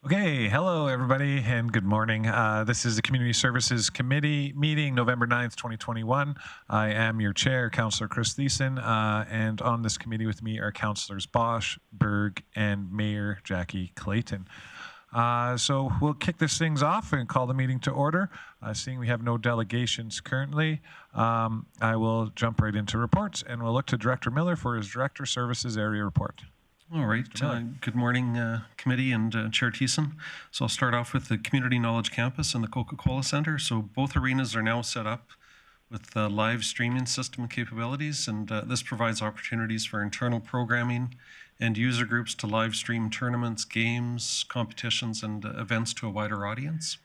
Okay, hello everybody and good morning. This is the Community Services Committee meeting November 9th, 2021. I am your chair, Councillor Chris Thiessen, and on this committee with me are Councillors Bosch, Berg, and Mayor Jackie Clayton. So we'll kick this things off and call the meeting to order. Seeing we have no delegations currently, I will jump right into reports and we'll look to Director Miller for his Director Services Area Report. All right. Good morning, committee and Chair Thiessen. So I'll start off with the Community Knowledge Campus and the Coca-Cola Center. So both arenas are now set up with live streaming system capabilities, and this provides opportunities for internal programming and user groups to live stream tournaments, games, competitions, and events to a wider audience.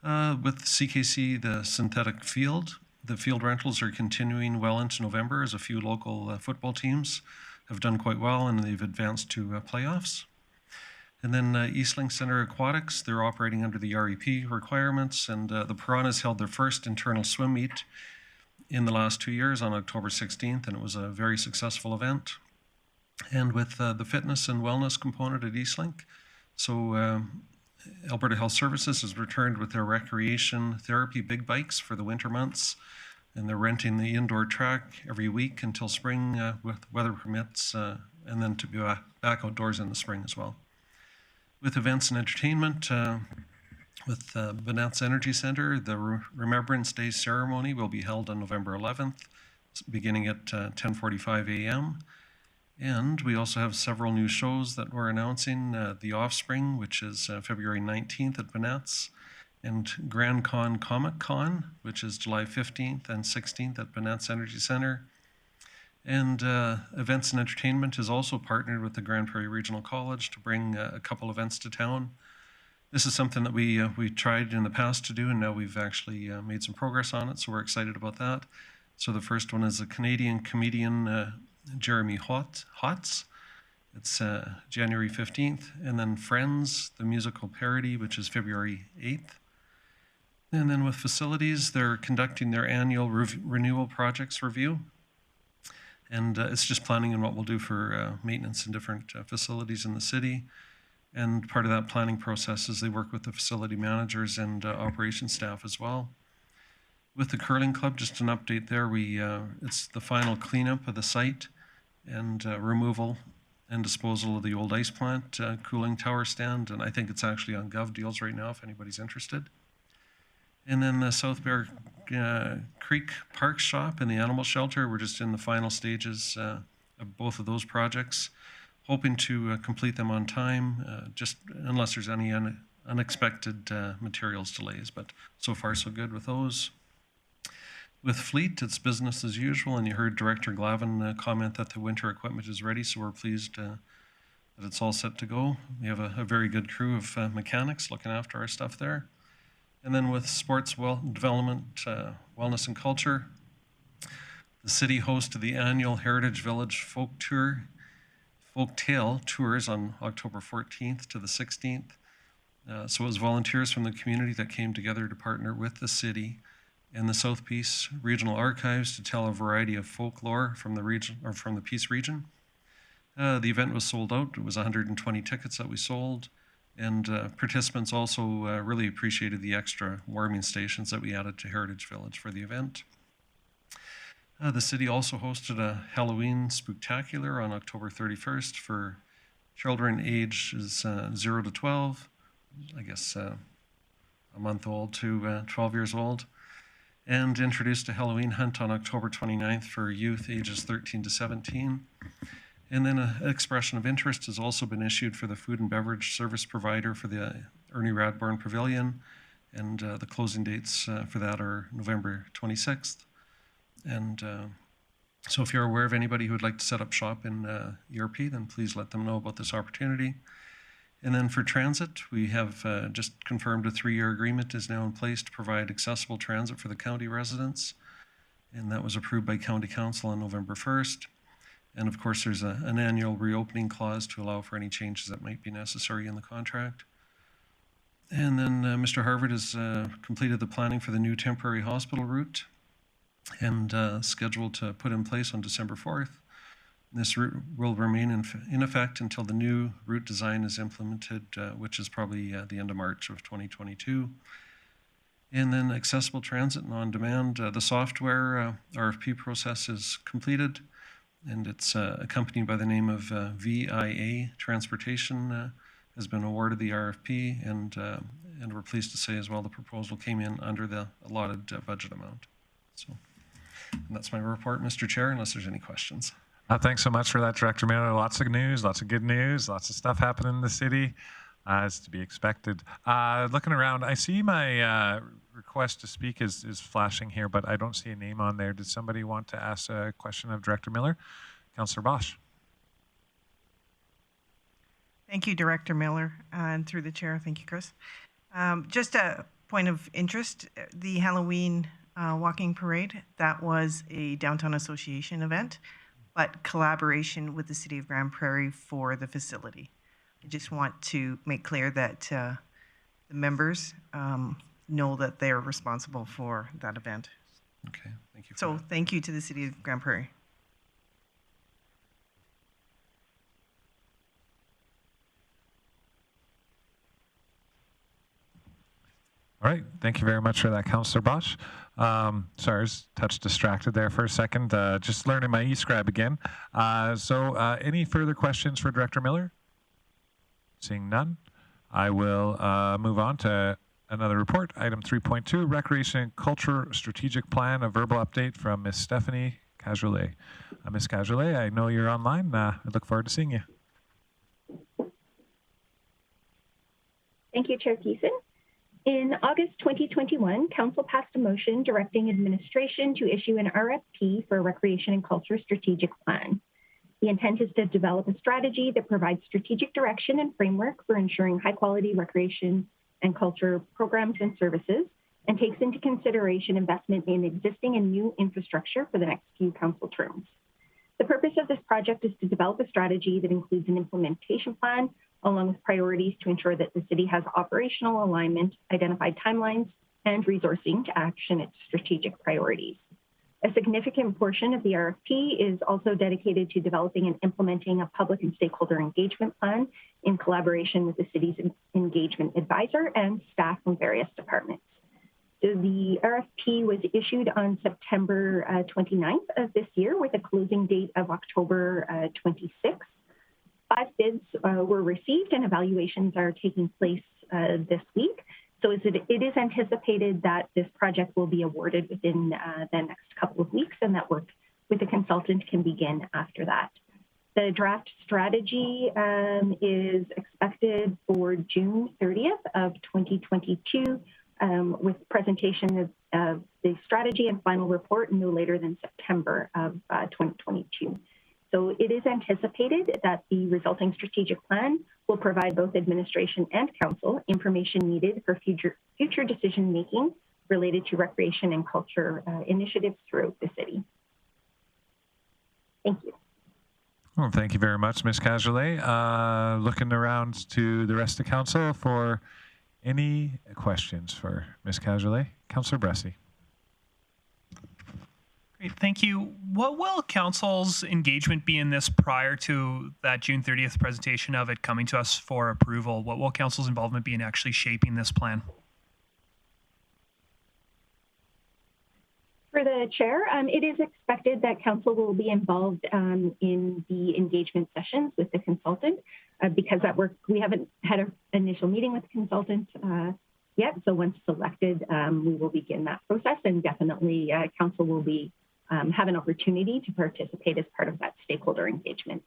With CKC, the synthetic field, the field rentals are continuing well into November as a few local football teams have done quite well and they've advanced to playoffs. And then Eastlink Center Aquatics, they're operating under the REP requirements, and the Piranhas held their first internal swim meet in the last 2 years on October 16th, and it was a very successful event. And with the fitness and wellness component at Eastlink, so Alberta Health Services has returned with their recreation therapy big bikes for the winter months, and they're renting the indoor track every week until spring, with weather permits, and then to be back outdoors in the spring as well. With events and entertainment, with Vanessa Energy Center, the Remembrance Day ceremony will be held on November 11th, beginning at 10:45 a.m. And we also have several new shows that we're announcing. The Offspring, which is February 19th at Vanessa, and Grand Con Comic Con, which is July 15th and 16th at Vanessa Energy Center. And Events and Entertainment is also partnered with the Grande Prairie Regional College to bring a couple events to town. This is something that we tried in the past to do, and now we've actually made some progress on it, so we're excited about that. So the first one is a Canadian comedian, Jeremy Hotz. It's January 15th, and then Friends, the musical parody, which is February 8th. And then with facilities, they're conducting their annual renewal projects review. And it's just planning on what we'll do for maintenance in different facilities in the city. And part of that planning process is they work with the facility managers and operations staff as well. With the curling club, just an update there, it's the final cleanup of the site and removal and disposal of the old ice plant, cooling tower stand, and I think it's actually on Gov Deals right now if anybody's interested. And then the South Bear Creek Park Shop and the animal shelter, we're just in the final stages of both of those projects, hoping to complete them on time, just unless there's any unexpected materials delays, but so far so good with those. With Fleet, it's business as usual, and you heard Director Glavin comment that the winter equipment is ready, so we're pleased that it's all set to go. We have a very good crew of mechanics looking after our stuff there. And then with sports development, wellness and culture, the city hosted the annual Heritage Village Folktale Tours on October 14th to the 16th. So it was volunteers from the community that came together to partner with the city and the South Peace Regional Archives to tell a variety of folklore from the region, or from the Peace region. The event was sold out. It was 120 tickets that we sold. And participants also really appreciated the extra warming stations that we added to Heritage Village for the event. The city also hosted a Halloween Spooktacular on October 31st for children ages 0 to 12, I guess a month old to 12 years old, and introduced a Halloween hunt on October 29th for youth ages 13 to 17. And then an expression of interest has also been issued for the food and beverage service provider for the Ernie Radbourne Pavilion, and the closing dates for that are November 26th. And so if you're aware of anybody who would like to set up shop in ERP, then please let them know about this opportunity. And then for transit, we have just confirmed a 3-year agreement is now in place to provide accessible transit for the county residents, and that was approved by County Council on November 1st. And of course, there's an annual reopening clause to allow for any changes that might be necessary in the contract. And then Mr. Harvard has completed the planning for the new temporary hospital route and scheduled to put in place on December 4th. This route will remain in effect until the new route design is implemented, which is probably the end of March of 2022. And then accessible transit and on-demand. The software RFP process is completed, and it's a company by the name of VIA Transportation has been awarded the RFP, and we're pleased to say as well the proposal came in under the allotted budget amount. So, and that's my report, Mr. Chair, unless there's any questions. Thanks so much for that, Director Miller. Lots of news, lots of good news, lots of stuff happening in the city, as to be expected. Looking around, I see my request to speak is flashing here, but I don't see a name on there. Did somebody want to ask a question of Director Miller? Councillor Bosch. Thank you, Director Miller, and through the chair, thank you, Chris. Just a point of interest, the Halloween walking parade, that was a Downtown Association event, but collaboration with the City of Grande Prairie for the facility. I just want to make clear that the members know that they're responsible for that event. Okay, thank you. So thank you to the City of Grande Prairie. All right, thank you very much for that, Councillor Bosch. Sorry, I was touch distracted there for a second. Just learning my e-scribe again. Any further questions for Director Miller? Seeing none, I will move on to another report. Item 3.2, Recreation and Culture Strategic Plan, a verbal update from Ms. Stephanie Cajolet. Ms. Cajolet, I know you're online. I look forward to seeing you. Thank you, Chair Thiessen. In August 2021, Council passed a motion directing administration to issue an RFP for a Recreation and Culture Strategic Plan. The intent is to develop a strategy that provides strategic direction and framework for ensuring high-quality recreation and culture programs and services, and takes into consideration investment in existing and new infrastructure for the next few council terms. The purpose of this project is to develop a strategy that includes an implementation plan, along with priorities to ensure that the city has operational alignment, identified timelines, and resourcing to action its strategic priorities. A significant portion of the RFP is also dedicated to developing and implementing a public and stakeholder engagement plan in collaboration with the city's engagement advisor and staff from various departments. So the RFP was issued on September 29th of this year with a closing date of October 26th. 5 bids were received and evaluations are taking place this week. So it is anticipated that this project will be awarded within the next couple of weeks, and that work with the consultant can begin after that. The draft strategy is expected for June 30th of 2022, with presentation of the strategy and final report no later than September of 2022. So it is anticipated that the resulting strategic plan will provide both administration and council information needed for future decision-making related to recreation and culture initiatives throughout the city. Thank you. Well, thank you very much, Ms. Cajolet. Looking around to the rest of council for any questions for Ms. Cajolet. Councillor Bressey. Great, thank you. What will council's engagement be in this prior to that June 30th presentation of it coming to us for approval? What will council's involvement be in actually shaping this plan? For the chair, it is expected that council will be involved in the engagement sessions with the consultant because that work, we haven't had an initial meeting with the consultant yet. So once selected, we will begin that process, and definitely council will be have an opportunity to participate as part of that stakeholder engagement.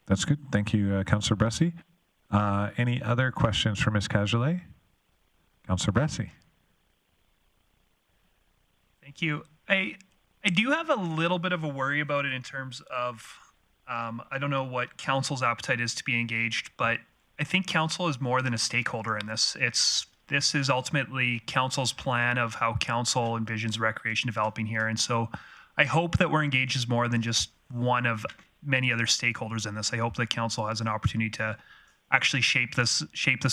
That's good. Thank you, Councillor Bressey. Any other questions for Ms. Cajolet? Councillor Bressey. Thank you. I do have a little bit of a worry about it in terms of, I don't know what council's appetite is to be engaged, but I think council is more than a stakeholder in this. This is ultimately council's plan of how council envisions recreation developing here. And so I hope that we're engaged as more than just one of many other stakeholders in this. I hope that council has an opportunity to actually shape this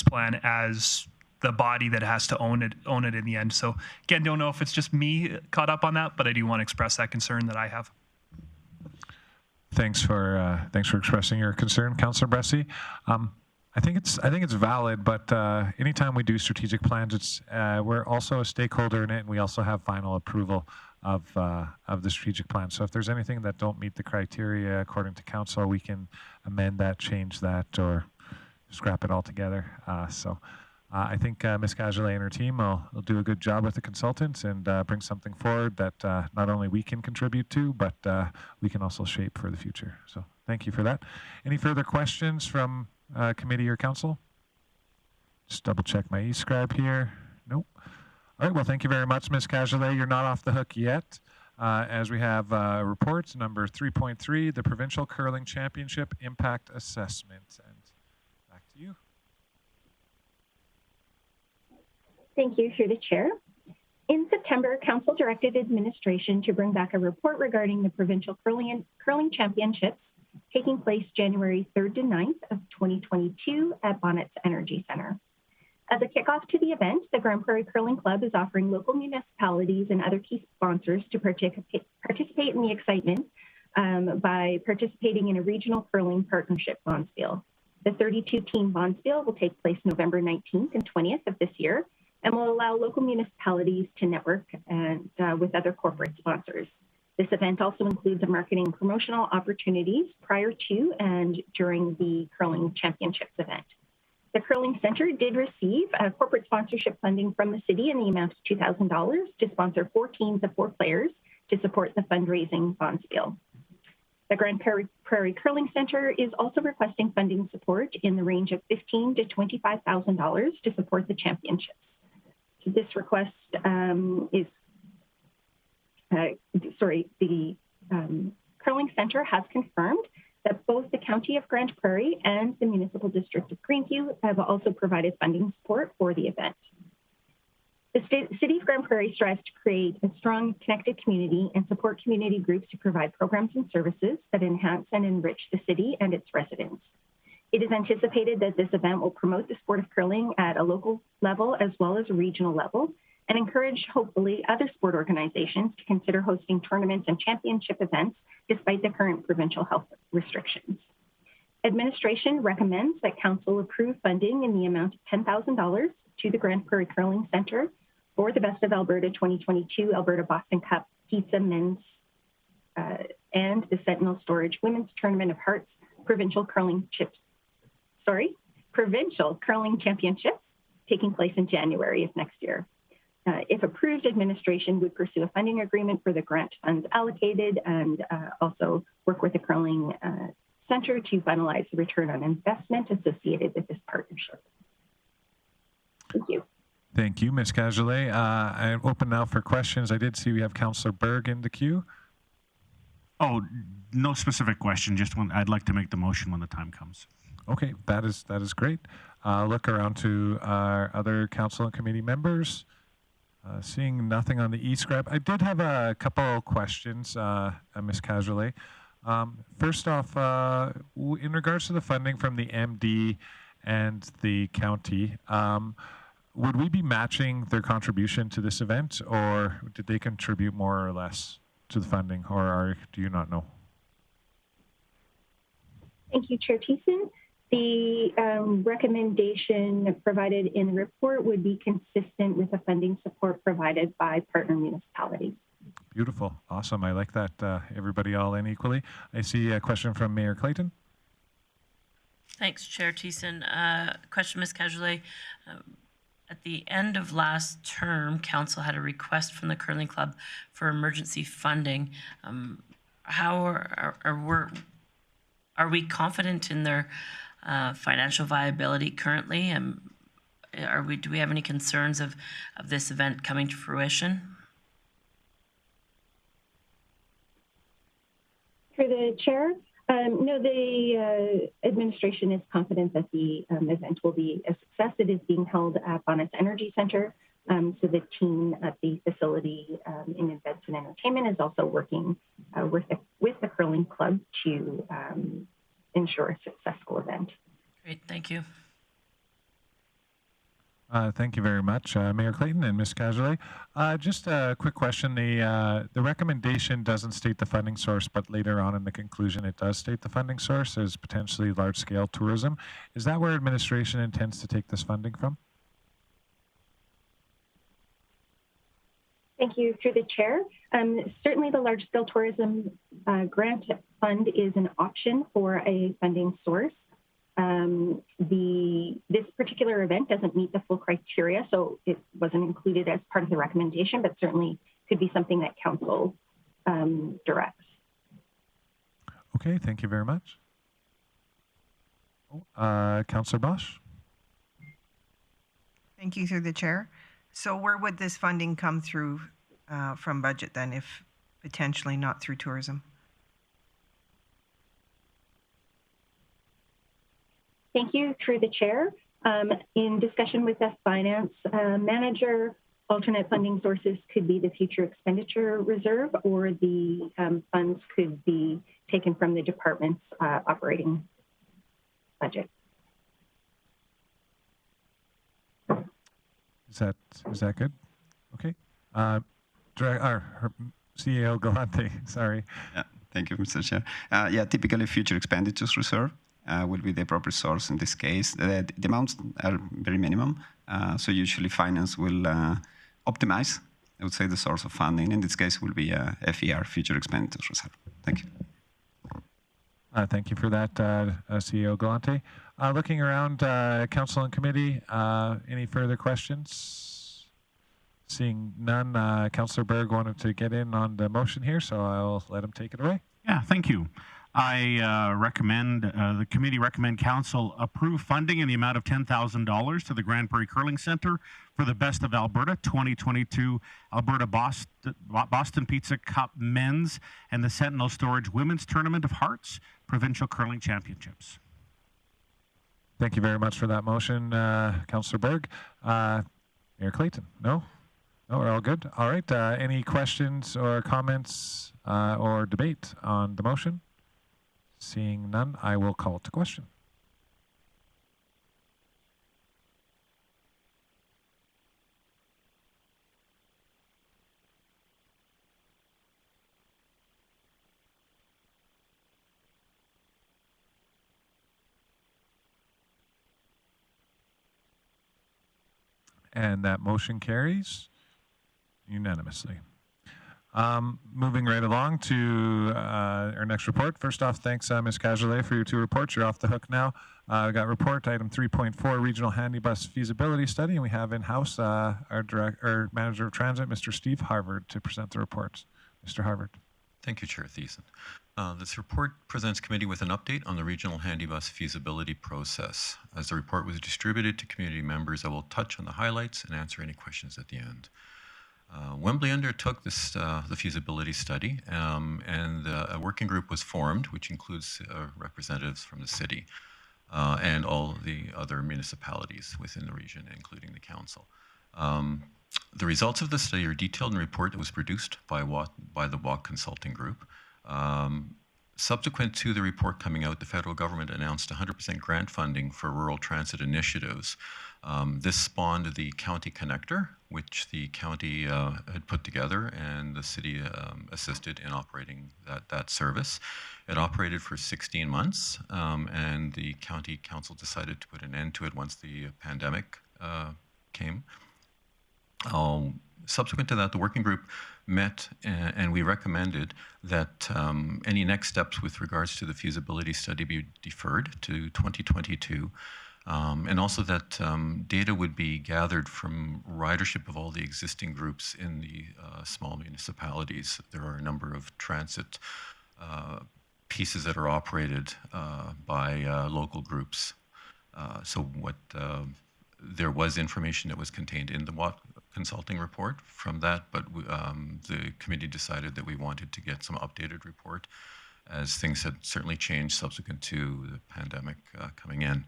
plan as the body that has to own it in the end. So again, don't know if it's just me caught up on that, but I do want to express that concern that I have. Thanks for expressing your concern, Councillor Bressey. I think it's valid, but anytime we do strategic plans, we're also a stakeholder in it, and we also have final approval of the strategic plan. So if there's anything that don't meet the criteria according to council, we can amend that, change that, or scrap it altogether. I think Ms. Cajolet and her team will do a good job with the consultants and bring something forward that not only we can contribute to, but we can also shape for the future. So thank you for that. Any further questions from committee or council? Just double check my e-scribe here. Nope. All right, well, thank you very much, Ms. Cajolet. You're not off the hook yet, as we have reports number 3.3, the Provincial Curling Championship Impact Assessment. And back to you. Thank you, through the chair. In September, Council directed administration to bring back a report regarding the Provincial Curling Championships taking place January 3rd to 9th of 2022 at Bonnet's Energy Centre. As a kickoff to the event, the Grande Prairie Curling Club is offering local municipalities and other key sponsors to participate in the excitement by participating in a regional curling partnership bonspiel. The 32-team bonspiel will take place November 19th and 20th of this year and will allow local municipalities to network and with other corporate sponsors. This event also includes a marketing and promotional opportunities prior to and during the Curling Championships event. The Curling Centre did receive corporate sponsorship funding from the city in the amount of $2,000 to sponsor 4 teams of 4 players to support the fundraising bonspiel. The Grande Prairie Curling Centre is also requesting funding support in the range of $15,000 to $25,000 to support the championships. This request the Curling Centre has confirmed that both the County of Grande Prairie and the Municipal District of Greenview have also provided funding support for the event. The City of Grande Prairie strives to create a strong, connected community and support community groups to provide programs and services that enhance and enrich the city and its residents. It is anticipated that this event will promote the sport of curling at a local level as well as a regional level, and encourage, hopefully, other sport organizations to consider hosting tournaments and championship events despite the current provincial health restrictions. Administration recommends that Council approve funding in the amount of $10,000 to the Grande Prairie Curling Centre for the Best of Alberta 2022 Alberta Boston Cup Pizza Men's and the Sentinel Storage Women's Tournament of Hearts Provincial Curling Championships taking place in January of next year. If approved, administration would pursue a funding agreement for the grant funds allocated and also work with the Curling Centre to finalize the return on investment associated with this partnership. Thank you. Thank you, Ms. Cajolet. I'm open now for questions. I did see we have Councillor Berg in the queue. Oh, no specific question. Just one. I'd like to make the motion when the time comes. Okay, that is great. Look around to our other council and committee members. Seeing nothing on the e-scribe. I did have a couple questions, Ms. Cajolet. First off, in regards to the funding from the MD and the county, would we be matching their contribution to this event, or did they contribute more or less to the funding, or do you not know? Thank you, Chair Thiessen. The recommendation provided in the report would be consistent with the funding support provided by partner municipalities. Beautiful. Awesome. I like that. Everybody all in equally. I see a question from Mayor Clayton. Thanks, Chair Thiessen. Question, Ms. Cajolet. At the end of last term, Council had a request from the Curling Club for emergency funding. How are we confident in their financial viability currently? Do we have any concerns of this event coming to fruition? For the chair, no, the administration is confident that the event will be a success. It is being held at Bonnet's Energy Centre. So the team at the facility in Events and Entertainment is also working with the Curling Club to ensure a successful event. Great, thank you. Thank you very much, Mayor Clayton and Ms. Cazalet. Just a quick question. The recommendation doesn't state the funding source, but later on in the conclusion, it does state the funding source as potentially large-scale tourism. Is that where administration intends to take this funding from? Thank you. Through the chair, certainly the large-scale tourism grant fund is an option for a funding source. This particular event doesn't meet the full criteria, so it wasn't included as part of the recommendation, but certainly could be something that council directs. Okay, thank you very much. Councillor Bosch. Thank you, through the chair. So where would this funding come through from budget then, if potentially not through tourism? Thank you, through the chair. In discussion with the finance manager, alternate funding sources could be the future expenditure reserve, or the funds could be taken from the department's operating budget. Is that good? Okay. CEO Galante, sorry. Yeah, thank you, Mr. Chair. Yeah, typically future expenditures reserve will be the appropriate source in this case. The amounts are very minimum, so usually finance will optimize, I would say, the source of funding. In this case, will be FER, future expenditures reserve. Thank you. Thank you for that, CEO Galante. Looking around, council and committee, any further questions? Seeing none, Councillor Berg wanted to get in on the motion here, so I'll let him take it away. Yeah, thank you. I recommend, the committee recommend council approve funding in the amount of $10,000 to the Grande Prairie Curling Centre for the Best of Alberta 2022 Alberta Boston Pizza Cup Men's and the Sentinel Storage Women's Tournament of Hearts Provincial Curling Championships. Thank you very much for that motion, Councillor Berg. Mayor Clayton, no? No, we're all good. All right, any questions or comments or debate on the motion? Seeing none, I will call it to question. And that motion carries unanimously. Moving right along to our next report. First off, thanks, Ms. Cazalet, for your two reports. You're off the hook now. We got report item 3.4, Regional Handy Bus Feasibility Study, and we have in-house our Manager of Transit, Mr. Steve Harvard, to present the report. Mr. Harvard. Thank you, Chair Thiessen. This report presents committee with an update on the regional handy bus feasibility process. As the report was distributed to community members, I will touch on the highlights and answer any questions at the end. Wembley undertook this, the feasibility study, and a working group was formed, which includes representatives from the city and all the other municipalities within the region, including the council. The results of the study are detailed in a report that was produced by the WAC Consulting Group. Subsequent to the report coming out, the federal government announced 100% grant funding for rural transit initiatives. This spawned the County Connector, which the county had put together, and the city assisted in operating that service. It operated for 16 months, and the county council decided to put an end to it once the pandemic came. Subsequent to that, the working group met and we recommended that any next steps with regards to the feasibility study be deferred to 2022, and also that data would be gathered from ridership of all the existing groups in the small municipalities. There are a number of transit pieces that are operated by local groups. There was information that was contained in the WAC consulting report from that, but the committee decided that we wanted to get some updated report as things had certainly changed subsequent to the pandemic coming in.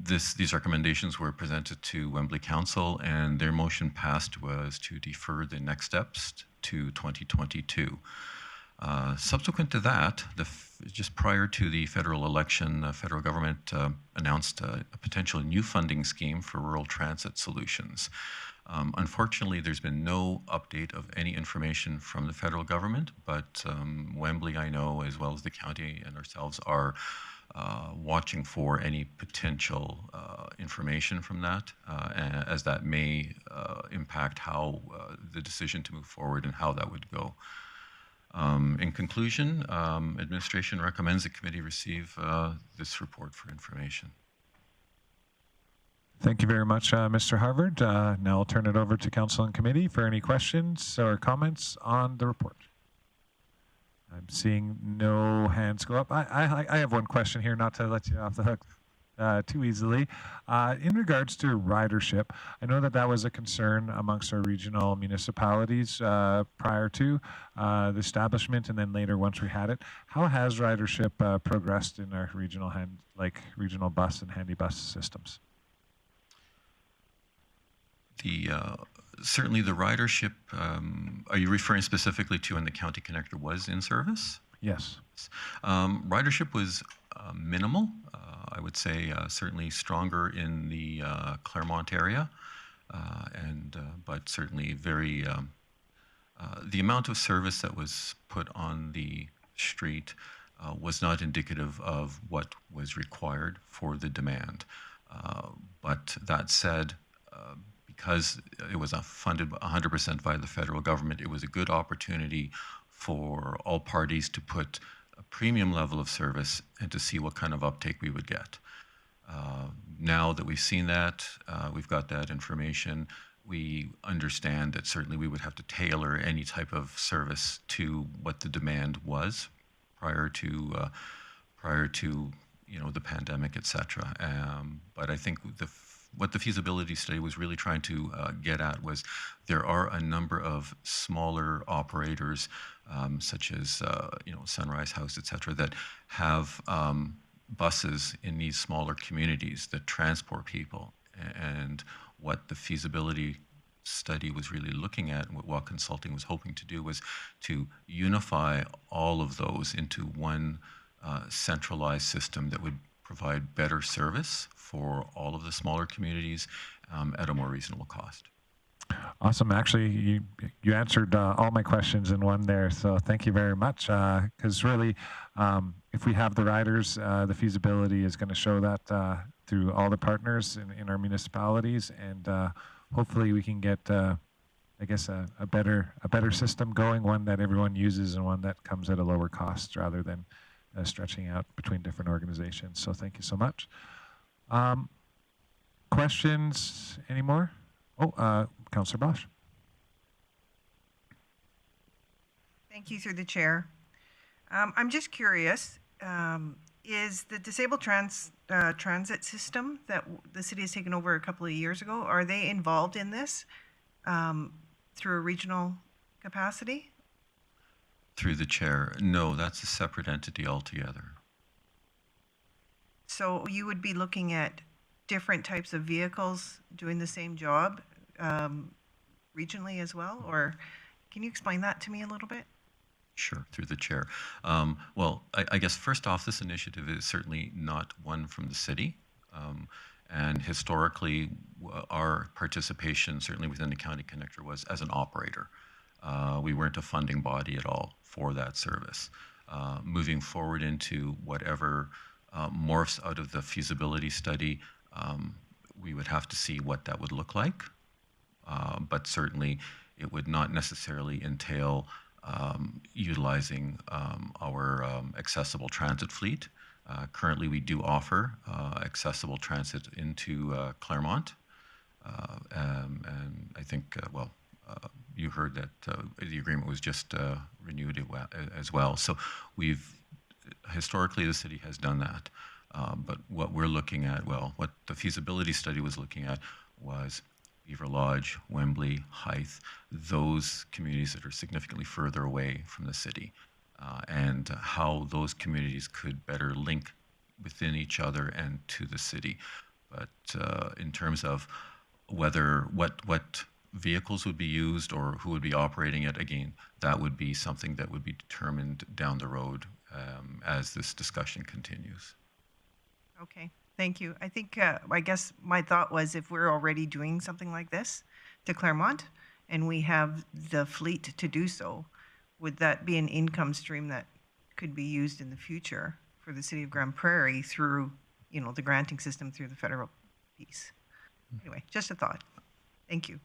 These recommendations were presented to Wembley Council, and their motion passed was to defer the next steps to 2022. Subsequent to that, just prior to the federal election, the federal government announced a potential new funding scheme for rural transit solutions. Unfortunately, there's been no update of any information from the federal government, but Wembley, I know, as well as the county and ourselves, are watching for any potential information from that, as that may impact how the decision to move forward and how that would go. In conclusion, administration recommends the committee receive this report for information. Thank you very much, Mr. Harvard. Now I'll turn it over to Council and Committee for any questions or comments on the report. I'm seeing no hands go up. I have one question here, not to let you off the hook too easily. In regards to ridership, I know that that was a concern amongst our regional municipalities prior to the establishment, and then later once we had it. How has ridership progressed in our regional regional bus and handy bus systems? Certainly the ridership, are you referring specifically to when the County Connector was in service? Yes. Ridership was minimal. I would say certainly stronger in the Claremont area, but certainly very, the amount of service that was put on the street was not indicative of what was required for the demand. But that said, because it was funded 100% by the federal government, it was a good opportunity for all parties to put a premium level of service and to see what kind of uptake we would get. Now that we've seen that, we've got that information, we understand that certainly we would have to tailor any type of service to what the demand was prior to the pandemic, etc. But I think what the feasibility study was really trying to get at was there are a number of smaller operators, such as Sunrise House, etc., that have buses in these smaller communities that transport people. And what the feasibility study was really looking at, and what Well Consulting was hoping to do, was to unify all of those into one centralized system that would provide better service for all of the smaller communities at a more reasonable cost. Awesome. Actually, you answered all my questions in one there, so thank you very much. Because really, if we have the riders, the feasibility is going to show that through all the partners in our municipalities, and hopefully we can get, I guess, a better system going, one that everyone uses and one that comes at a lower cost rather than stretching out between different organizations. So thank you so much. Questions anymore? Oh, Councillor Bosch. Thank you, through the chair. I'm just curious, is the disabled transit system that the city has taken over a couple of years ago, are they involved in this through a regional capacity? Through the chair, no, that's a separate entity altogether. So you would be looking at different types of vehicles doing the same job regionally as well, or can you explain that to me a little bit? Sure, through the chair. Well, I guess first off, this initiative is certainly not one from the city. And historically, our participation, certainly within the County Connector, was as an operator. We weren't a funding body at all for that service. Moving forward into whatever morphs out of the feasibility study, we would have to see what that would look like. But certainly, it would not necessarily entail utilizing our accessible transit fleet. Currently, we do offer accessible transit into Claremont. And I think, you heard that the agreement was just renewed as well. So historically, the city has done that. But what we're looking at, what the feasibility study was looking at was Beaver Lodge, Wembley, Hythe, those communities that are significantly further away from the city, and how those communities could better link within each other and to the city. But in terms of what vehicles would be used or who would be operating it, again, that would be something that would be determined down the road as this discussion continues. Okay, thank you. I think, I guess my thought was if we're already doing something like this to Claremont and we have the fleet to do so, would that be an income stream that could be used in the future for the city of Grande Prairie through, you know, the granting system through the federal piece? Anyway, just a thought. Thank you.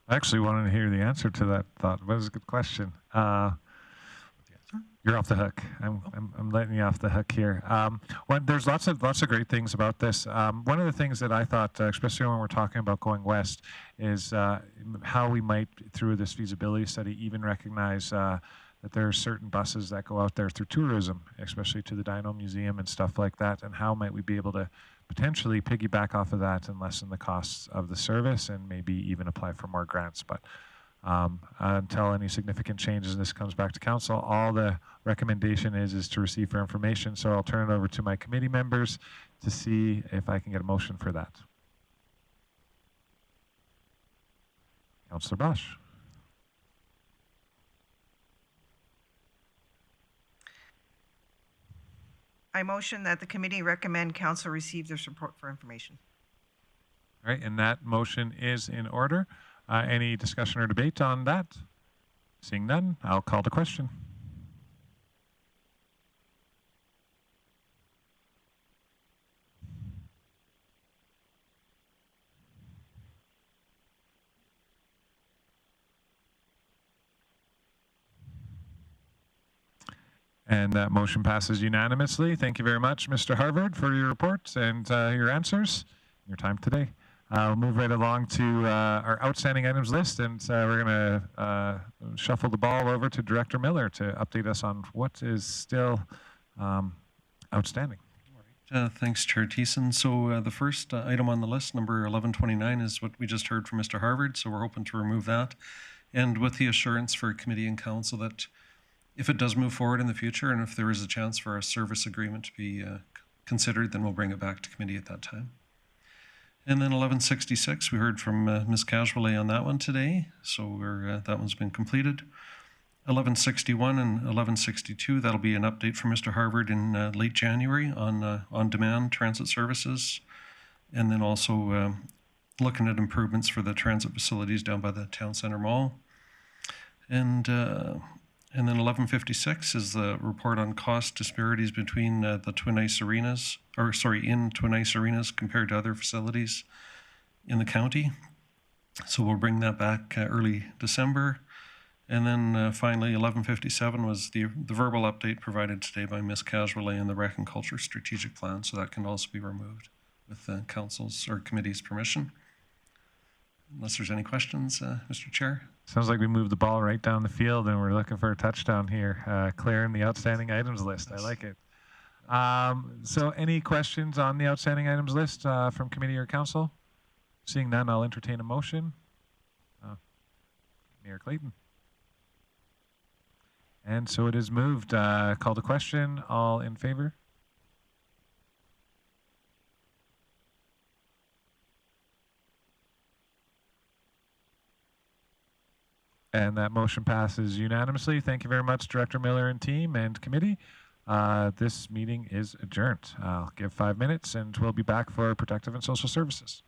I actually wanted to hear the answer to that thought. That was a good question. You're off the hook. I'm letting you off the hook here. There's lots of great things about this. One of the things that I thought, especially when we're talking about going west, is how we might, through this feasibility study, even recognize that there are certain buses that go out there through tourism, especially to the Dino Museum and stuff like that, and how might we be able to potentially piggyback off of that and lessen the costs of the service and maybe even apply for more grants. But until any significant changes and this comes back to council, all the recommendation is to receive for information. So I'll turn it over to my committee members to see if I can get a motion for that. Councillor Bosch. I motion that the committee recommend council receive their support for information. All right, and that motion is in order. Any discussion or debate on that? Seeing none, I'll call the question. And that motion passes unanimously. Thank you very much, Mr. Harvard, for your report and your answers, your time today. We'll move right along to our outstanding items list, and we're going to shuffle the ball over to Director Miller to update us on what is still outstanding. Thanks, Chair Thiessen. So the first item on the list, number 1129, is what we just heard from Mr. Harvard, so we're hoping to remove that. And with the assurance for committee and council that if it does move forward in the future and if there is a chance for a service agreement to be considered, then we'll bring it back to committee at that time. And then 1166, we heard from Ms. Casualet on that one today, so that one's been completed. 1161 and 1162, that'll be an update from Mr. Harvard in late January on demand transit services, and then also looking at improvements for the transit facilities down by the Town Centre Mall. And then 1156 is the report on cost disparities between the Twin Ice Arenas, in Twin Ice Arenas compared to other facilities in the county. So we'll bring that back early December. And then finally, 1157 was the verbal update provided today by Ms. Casualet in the Rec and Culture Strategic Plan. So that can also be removed with the council's or committee's permission. Unless there's any questions, Mr. Chair. Sounds like we moved the ball right down the field and we're looking for a touchdown here, clearing the outstanding items list. I like it. So any questions on the outstanding items list from committee or council? Seeing none, I'll entertain a motion. Mayor Clayton. And so it is moved. Call the question. All in favor? And that motion passes unanimously. Thank you very much, Director Miller and team and committee. This meeting is adjourned. I'll give 5 minutes and we'll be back for Protective and Social Services.